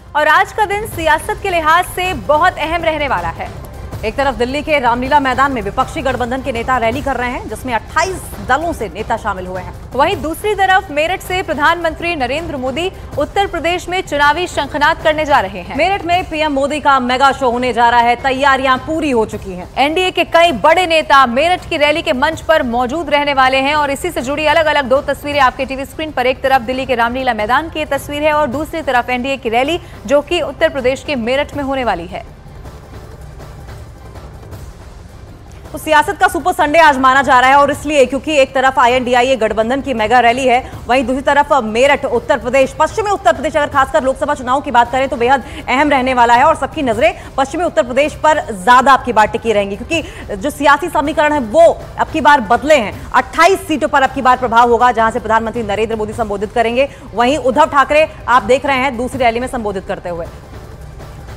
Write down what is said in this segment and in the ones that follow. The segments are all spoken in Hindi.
और आज का दिन सियासत के लिहाज से बहुत अहम रहने वाला है। एक तरफ दिल्ली के रामलीला मैदान में विपक्षी गठबंधन के नेता रैली कर रहे हैं, जिसमें 28 दलों से नेता शामिल हुए हैं। वहीं दूसरी तरफ मेरठ से प्रधानमंत्री नरेंद्र मोदी उत्तर प्रदेश में चुनावी शंखनाद करने जा रहे हैं। मेरठ में पीएम मोदी का मेगा शो होने जा रहा है, तैयारियां पूरी हो चुकी हैं। एनडीए के कई बड़े नेता मेरठ की रैली के मंच पर मौजूद रहने वाले हैं और इसी से जुड़ी अलग अलग दो तस्वीरें आपके टीवी स्क्रीन पर। एक तरफ दिल्ली के रामलीला मैदान की तस्वीर है और दूसरी तरफ एनडीए की रैली, जो कि उत्तर प्रदेश के मेरठ में होने वाली है। तो सियासत का सुपर संडे आज माना जा रहा है और इसलिए क्योंकि एक तरफ आईएनडीआईए गठबंधन की मेगा रैली है, वहीं दूसरी तरफ मेरठ उत्तर प्रदेश, पश्चिमी उत्तर प्रदेश, अगर खासकर लोकसभा चुनाव की बात करें तो बेहद अहम रहने वाला है और सबकी नजरें पश्चिमी उत्तर प्रदेश पर ज्यादा अब की बार टिकी रहेंगी, क्योंकि जो सियासी समीकरण है वो अब की बार बदले हैं। 28 सीटों पर अब की बार प्रभाव होगा, जहां से प्रधानमंत्री नरेंद्र मोदी संबोधित करेंगे। वहीं उद्धव ठाकरे आप देख रहे हैं दूसरी रैली में संबोधित करते हुए।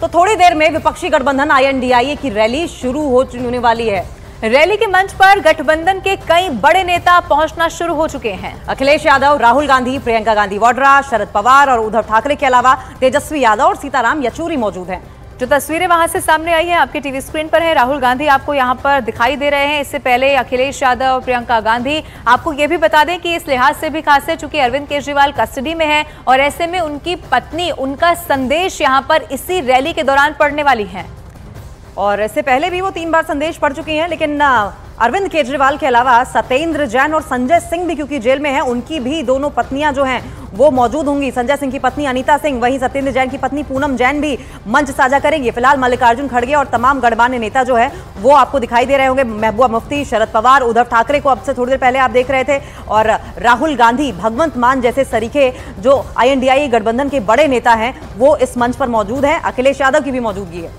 तो थोड़ी देर में विपक्षी गठबंधन आईएनडीआईए की रैली शुरू होने वाली है। रैली के मंच पर गठबंधन के कई बड़े नेता पहुंचना शुरू हो चुके हैं। अखिलेश यादव, राहुल गांधी, प्रियंका गांधी वाड्रा, शरद पवार और उद्धव ठाकरे के अलावा तेजस्वी यादव और सीताराम येचुरी मौजूद हैं। जो तस्वीरें वहां से सामने आई हैं आपके टीवी स्क्रीन पर है। राहुल गांधी आपको यहां पर दिखाई दे रहे हैं। इससे पहले अखिलेश यादव और प्रियंका गांधी, आपको ये भी बता दें कि इस लिहाज से भी खास है चूंकि अरविंद केजरीवाल कस्टडी में है और ऐसे में उनकी पत्नी, उनका संदेश यहां पर इसी रैली के दौरान पढ़ने वाली है। और इससे पहले भी वो 3 बार संदेश पढ़ चुकी हैं, लेकिन अरविंद केजरीवाल के अलावा सत्येंद्र जैन और संजय सिंह भी क्योंकि जेल में हैं, उनकी भी दोनों पत्नियां जो हैं वो मौजूद होंगी। संजय सिंह की पत्नी अनीता सिंह, वहीं सत्येंद्र जैन की पत्नी पूनम जैन भी मंच साझा करेंगी। फिलहाल मल्लिकार्जुन खड़गे और तमाम गणमान्य नेता जो है वो आपको दिखाई दे रहे होंगे। महबूबा मुफ्ती, शरद पवार, उद्धव ठाकरे को अब से थोड़ी देर पहले आप देख रहे थे, और राहुल गांधी, भगवंत मान जैसे सरीखे जो आईएनडीआईए गठबंधन के बड़े नेता हैं वो इस मंच पर मौजूद हैं। अखिलेश यादव की भी मौजूदगी है।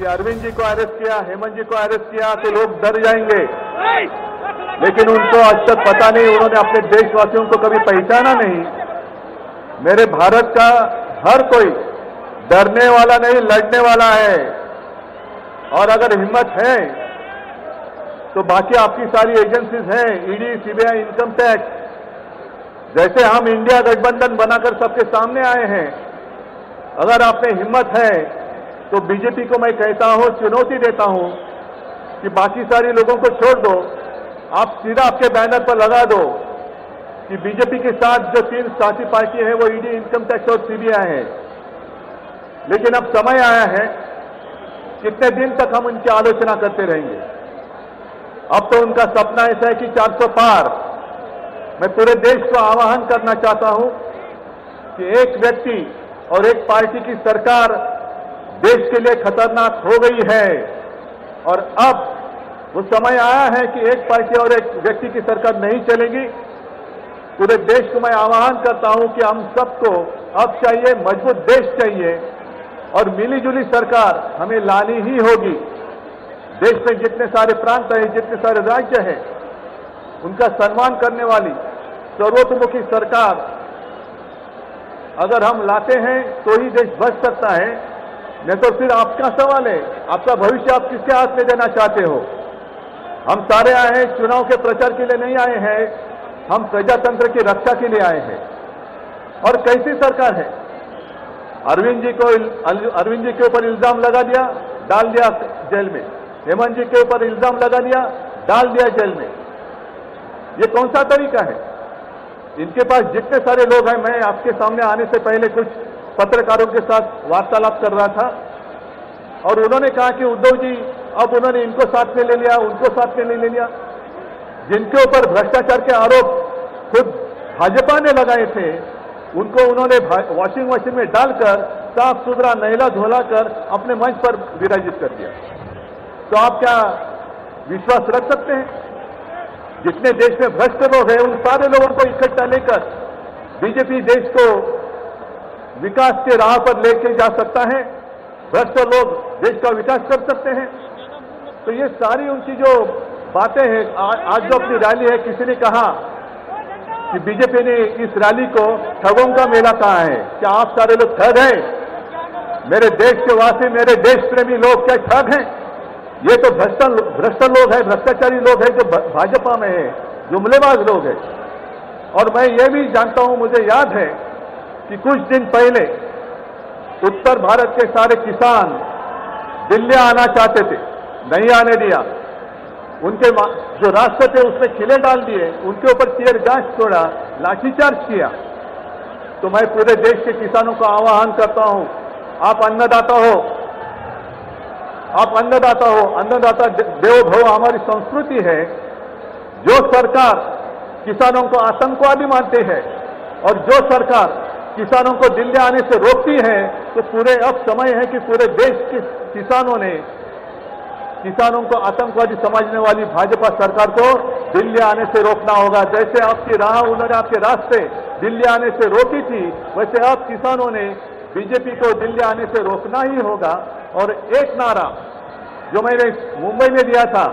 अरविंद जी को अरेस्ट किया, हेमंत जी को अरेस्ट किया तो लोग डर जाएंगे, लेकिन उनको आज तक पता नहीं, उन्होंने अपने देशवासियों को कभी पहचाना नहीं। मेरे भारत का हर कोई डरने वाला नहीं, लड़ने वाला है। और अगर हिम्मत है तो बाकी आपकी सारी एजेंसीज हैं, ईडी, सीबीआई, इनकम टैक्स, जैसे हम इंडिया गठबंधन बनाकर सबके सामने आए हैं, अगर आप में हिम्मत है तो बीजेपी को मैं कहता हूं, चुनौती देता हूं कि बाकी सारी लोगों को छोड़ दो, आप सीधा आपके बैनर पर लगा दो कि बीजेपी के साथ जो 3 साथी पार्टी है वो ईडी, इनकम टैक्स और सीबीआई है। लेकिन अब समय आया है, कितने दिन तक हम उनकी आलोचना करते रहेंगे? अब तो उनका सपना ऐसा है कि 400 पार। मैं पूरे देश को आह्वान करना चाहता हूं कि एक व्यक्ति और एक पार्टी की सरकार देश के लिए खतरनाक हो गई है और अब वो समय आया है कि एक पार्टी और एक व्यक्ति की सरकार नहीं चलेगी। पूरे देश को मैं आह्वान करता हूं कि हम सबको अब चाहिए, मजबूत देश चाहिए और मिलीजुली सरकार हमें लानी ही होगी। देश में जितने सारे प्रांत हैं, जितने सारे राज्य हैं, उनका सम्मान करने वाली सर्वतोमुखी सरकार अगर हम लाते हैं तो ही देश बच सकता है, नहीं तो फिर आपका सवाल है, आपका भविष्य आप किसके हाथ में देना चाहते हो? हम सारे आए हैं चुनाव के प्रचार के लिए नहीं आए हैं, हम प्रजातंत्र की रक्षा के लिए आए हैं। और कैसी सरकार है? अरविंद जी के ऊपर इल्जाम लगा दिया, डाल दिया जेल में। हेमंत जी के ऊपर इल्जाम लगा दिया, डाल दिया जेल में। ये कौन सा तरीका है? इनके पास जितने सारे लोग हैं, मैं आपके सामने आने से पहले कुछ पत्रकारों के साथ वार्तालाप कर रहा था और उन्होंने कहा कि उद्धव जी अब उन्होंने इनको साथ में ले लिया, उनको साथ में ले लिया। जिनके ऊपर भ्रष्टाचार के आरोप खुद भाजपा ने लगाए थे, उनको उन्होंने वॉशिंग मशीन में डालकर साफ सुथरा नहला धोला कर अपने मंच पर विराजित कर दिया। तो आप क्या विश्वास रख सकते हैं? जितने देश में भ्रष्ट लोग हैं उन सारे लोगों को इकट्ठा लेकर बीजेपी देश को विकास के राह पर लेके जा सकता है? भ्रष्ट लोग देश का विकास कर सकते हैं? तो ये सारी उनकी जो बातें हैं, आज जो अपनी रैली है, किसी ने कहा कि बीजेपी ने इस रैली को ठगों का मेला कहा है। क्या आप सारे लोग ठग हैं? मेरे देश के वासी, मेरे देश प्रेमी लोग क्या ठग हैं? ये तो भ्रष्ट लोग हैं, भ्रष्टाचारी लोग हैं जो भाजपा में है, जुमलेबाज लोग हैं। और मैं ये भी जानता हूं, मुझे याद है कि कुछ दिन पहले उत्तर भारत के सारे किसान दिल्ली आना चाहते थे, नहीं आने दिया। उनके जो रास्ते थे उसमें किले डाल दिए, उनके ऊपर टीयर गैस छोड़ा, लाठीचार्ज किया। तो मैं पूरे देश के किसानों को आह्वान करता हूं, आप अन्नदाता हो, आप अन्नदाता हो, अन्नदाता देवो भव हमारी संस्कृति है। जो सरकार किसानों को आतंकवादी मानती है और जो सरकार किसानों को दिल्ली आने से रोकती है, तो पूरे अब समय है कि पूरे देश के किसानों को आतंकवादी समझने वाली भाजपा सरकार को दिल्ली आने से रोकना होगा। जैसे आपकी राह उन्होंने आपके रास्ते दिल्ली आने से रोकी थी, वैसे अब किसानों ने बीजेपी को दिल्ली आने से रोकना ही होगा। और एक नारा जो मैंने मुंबई में दिया था,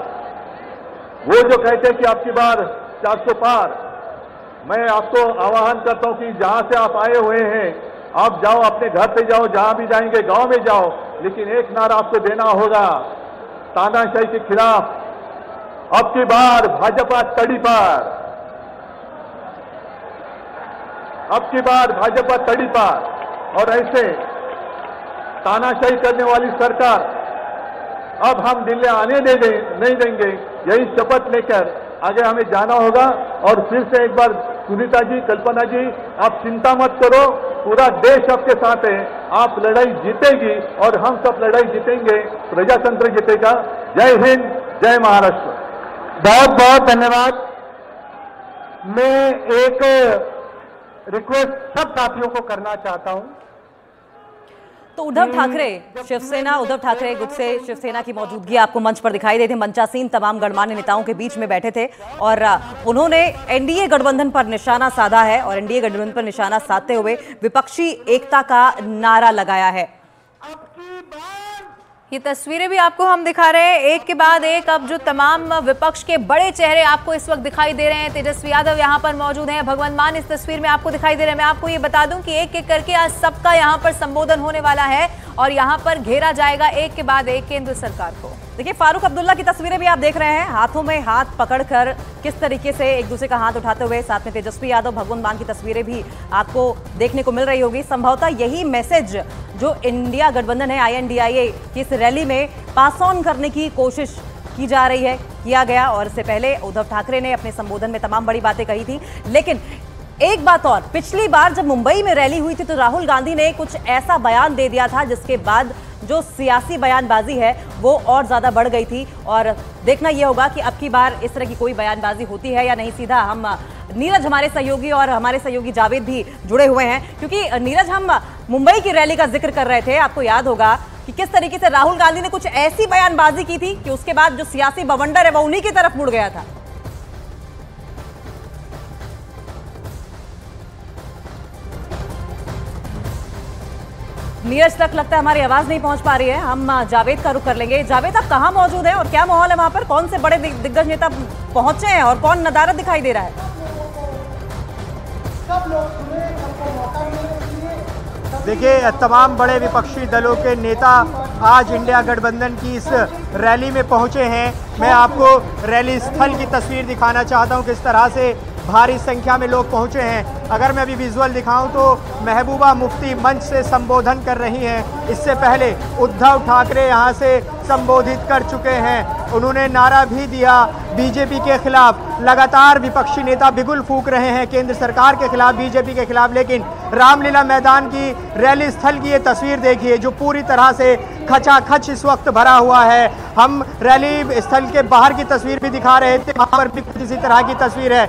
वो जो कहते हैं कि आपकी बार 400 पार, मैं आपको आह्वान करता हूं कि जहां से आप आए हुए हैं, आप जाओ, अपने घर पे जाओ, जहां भी जाएंगे गांव में जाओ, लेकिन एक नारा आपको देना होगा तानाशाही के खिलाफ, अब की बार भाजपा तड़ी पार, अब की बार भाजपा तड़ी पार। और ऐसे तानाशाही करने वाली सरकार अब हम दिल्ली आने नहीं देंगे। यही शपथ लेकर आगे हमें जाना होगा। और फिर से एक बार सुनीता जी, कल्पना जी, आप चिंता मत करो, पूरा देश आपके साथ है, आप लड़ाई जीतेगी और हम सब लड़ाई जीतेंगे, प्रजातंत्र जीतेगा। जय हिंद, जय महाराष्ट्र। बहुत बहुत धन्यवाद। मैं एक रिक्वेस्ट सब साथियों को करना चाहता हूं। तो उद्धव ठाकरे, शिवसेना, उद्धव ठाकरे गुट से शिवसेना की मौजूदगी आपको मंच पर दिखाई देती। मंचासीन तमाम गणमान्य नेताओं के बीच में बैठे थे और उन्होंने एनडीए गठबंधन पर निशाना साधा है और एनडीए गठबंधन पर निशाना साधते हुए विपक्षी एकता का नारा लगाया है। ये तस्वीरें भी आपको हम दिखा रहे हैं एक के बाद एक। अब जो तमाम विपक्ष के बड़े चेहरे आपको इस वक्त दिखाई दे रहे हैं, तेजस्वी यादव यहाँ पर मौजूद हैं, भगवंत मान इस तस्वीर में आपको दिखाई दे रहे हैं। मैं आपको ये बता दूं कि एक एक करके आज सबका यहाँ पर संबोधन होने वाला है और यहाँ पर घेरा जाएगा एक के बाद एक केंद्र सरकार को। देखिए, फारूक अब्दुल्ला की तस्वीरें भी आप देख रहे हैं, हाथों में हाथ पकड़कर किस तरीके से एक दूसरे का हाथ उठाते हुए, साथ में तेजस्वी यादव, भगवंत मान की तस्वीरें भी आपको देखने को मिल रही होगी। संभवतः यही मैसेज जो इंडिया गठबंधन है, INDIA की इस रैली में पास ऑन करने की कोशिश की जा रही है, किया गया। और इससे पहले उद्धव ठाकरे ने अपने संबोधन में तमाम बड़ी बातें कही थी। लेकिन एक बात और, पिछली बार जब मुंबई में रैली हुई थी तो राहुल गांधी ने कुछ ऐसा बयान दे दिया था जिसके बाद जो सियासी बयानबाजी है वो और ज्यादा बढ़ गई थी। और देखना यह होगा कि अब की बार इस तरह की कोई बयानबाजी होती है या नहीं। सीधा हम नीरज, हमारे सहयोगी, और हमारे सहयोगी जावेद भी जुड़े हुए हैं, क्योंकि नीरज, हम मुंबई की रैली का जिक्र कर रहे थे। आपको याद होगा कि किस तरीके से राहुल गांधी ने कुछ ऐसी बयानबाजी की थी कि उसके बाद जो सियासी बवंडर है वो उन्हीं की तरफ मुड़ गया था। नीरज तक लगता है हमारी आवाज नहीं पहुंच पा रही है। हम जावेद का रुख कर लेंगे। जावेद, आप कहां मौजूद हैं और क्या माहौल है वहां पर? कौन से बड़े दिग्गज नेता पहुंचे हैं और कौन नदारद दिखाई दे रहा है? देखिए, तमाम बड़े विपक्षी दलों के नेता आज इंडिया गठबंधन की इस रैली में पहुंचे हैं। मैं आपको रैली स्थल की तस्वीर दिखाना चाहता हूं, किस तरह से भारी संख्या में लोग पहुंचे हैं। अगर मैं अभी विजुअल दिखाऊं तो महबूबा मुफ्ती मंच से संबोधन कर रही हैं। इससे पहले उद्धव ठाकरे यहां से संबोधित कर चुके हैं। उन्होंने नारा भी दिया बीजेपी के खिलाफ। लगातार विपक्षी नेता बिगुल फूंक रहे हैं केंद्र सरकार के खिलाफ, बीजेपी के खिलाफ। लेकिन रामलीला मैदान की रैली स्थल की ये तस्वीर देखिए जो पूरी तरह से खचाखच इस वक्त भरा हुआ है। हम रैली स्थल के बाहर की तस्वीर भी दिखा रहे थे, वहाँ पर भी किसी तरह की तस्वीर है।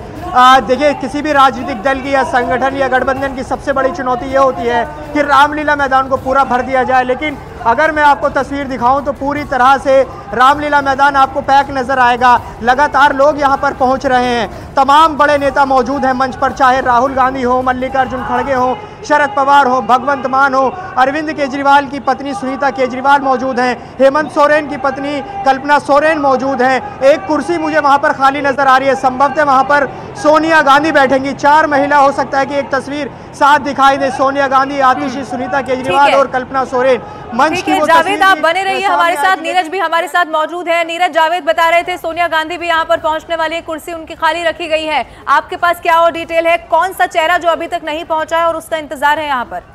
देखिए, किसी भी राजनीतिक दल की या संगठन या गठबंधन की सबसे बड़ी चुनौती ये होती है कि रामलीला मैदान को पूरा भर दिया जाए। लेकिन अगर मैं आपको तस्वीर दिखाऊं तो पूरी तरह से रामलीला मैदान आपको पैक नजर आएगा। लगातार लोग यहां पर पहुंच रहे हैं। तमाम बड़े नेता मौजूद हैं मंच पर, चाहे राहुल गांधी हो, मल्लिकार्जुन खड़गे हो, शरद पवार हो, भगवंत मान हो, अरविंद केजरीवाल की पत्नी सुनीता केजरीवाल मौजूद हैं, हेमंत सोरेन की पत्नी कल्पना सोरेन मौजूद हैं। एक कुर्सी मुझे वहां पर खाली नजर आ रही है, संभवतः वहां पर सोनिया गांधी बैठेंगी। 4 महिला, हो सकता है कि एक तस्वीर साथ दिखाई दे सोनिया गांधी, आतिशी, सुनीता केजरीवाल और कल्पना सोरेन मंच की। जावेद आप बने रहिए हमारे साथ, नीरज भी हमारे साथ मौजूद है। नीरज, जावेद बता रहे थे सोनिया गांधी भी यहाँ पर पहुंचने वाली है, कुर्सी उनकी खाली रखी गई है। आपके पास क्या और डिटेल है, कौन सा चेहरा जो अभी तक नहीं पहुंचा है और उसका इंतजार है यहाँ पर?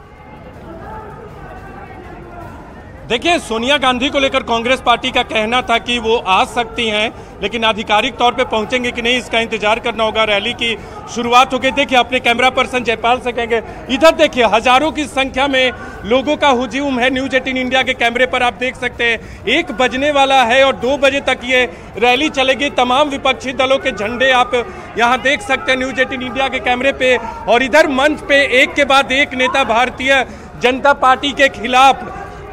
देखिए, सोनिया गांधी को लेकर कांग्रेस पार्टी का कहना था कि वो आ सकती हैं, लेकिन आधिकारिक तौर पे पहुंचेंगे कि नहीं इसका इंतजार करना होगा। रैली की शुरुआत हो गई। देखिए, अपने कैमरा पर्सन जयपाल से कहेंगे, इधर देखिए हजारों की संख्या में लोगों का हुजूम है। न्यूज 18 इंडिया के कैमरे पर आप देख सकते हैं 1 बजने वाला है और 2 बजे तक ये रैली चलेगी। तमाम विपक्षी दलों के झंडे आप यहाँ देख सकते हैं न्यूज 18 इंडिया के कैमरे पे। और इधर मंच पे एक के बाद एक नेता भारतीय जनता पार्टी के खिलाफ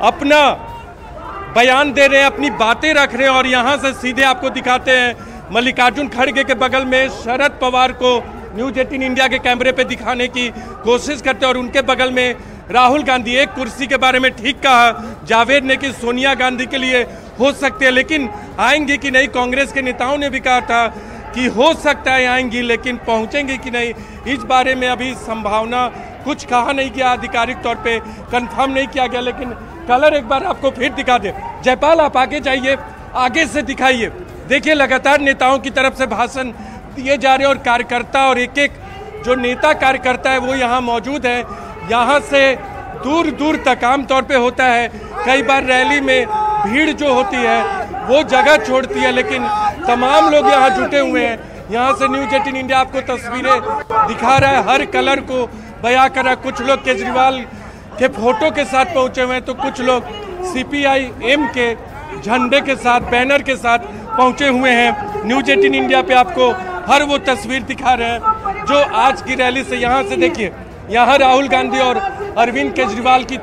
अपना बयान दे रहे हैं, अपनी बातें रख रहे हैं। और यहाँ से सीधे आपको दिखाते हैं मल्लिकार्जुन खड़गे के बगल में शरद पवार को न्यूज 18 इंडिया के कैमरे पे दिखाने की कोशिश करते हैं। और उनके बगल में राहुल गांधी। एक कुर्सी के बारे में ठीक कहा जावेद ने कि सोनिया गांधी के लिए हो सकते हैं, लेकिन आएंगी कि नहीं। कांग्रेस के नेताओं ने भी कहा था कि हो सकता है आएंगी, लेकिन पहुंचेंगे कि नहीं इस बारे में अभी संभावना कुछ कहा नहीं गया, आधिकारिक तौर पे कंफर्म नहीं किया गया। लेकिन कलर एक बार आपको फिर दिखा दे। जयपाल आप आगे जाइए, आगे से दिखाइए। देखिए, लगातार नेताओं की तरफ से भाषण दिए जा रहे हैं और कार्यकर्ता और एक एक जो नेता कार्यकर्ता है वो यहाँ मौजूद है। यहाँ से दूर दूर तक आमतौर पे होता है, कई बार रैली में भीड़ जो होती है वो जगह छोड़ती है, लेकिन तमाम लोग यहाँ जुटे हुए हैं। यहाँ से न्यूज 18 इंडिया आपको तस्वीरें दिखा रहा है, हर कलर को बयां कर रहा है। कुछ लोग केजरीवाल के फोटो के साथ पहुंचे हुए हैं, तो कुछ लोग CPIM के झंडे के साथ, बैनर के साथ पहुंचे हुए हैं। न्यूज 18 इंडिया पे आपको हर वो तस्वीर दिखा रहे हैं जो आज की रैली से। यहाँ से देखिए, यहाँ राहुल गांधी और अरविंद केजरीवाल की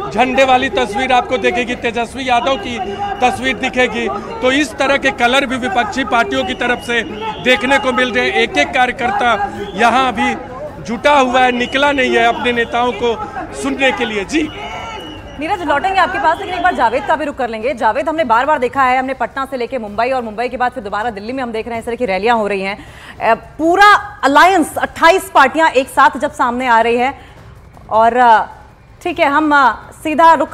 झंडे वाली तस्वीर आपको दिखेगी, तेजस्वी यादव की तस्वीर दिखेगी। तो इस तरह के कलर भी विपक्षी पार्टियों की तरफ से देखने को मिल रहे हैं। एक एक कार्यकर्ता यहाँ अभी जुटा हुआ है, निकला नहीं है अपने नेताओं को सुनने के लिए। जी नीरज, लौटेंगे आपके पास, लेकिन एक बार जावेद का भी रुख कर लेंगे। जावेद, हमने बार बार देखा है, हमने पटना से लेके मुंबई और मुंबई के बाद फिर दोबारा दिल्ली में हम देख रहे हैं इस तरह की रैलियां हो रही हैं। पूरा अलायंस 28 पार्टियां एक साथ जब सामने आ रही है। और ठीक है, हम सीधा रुक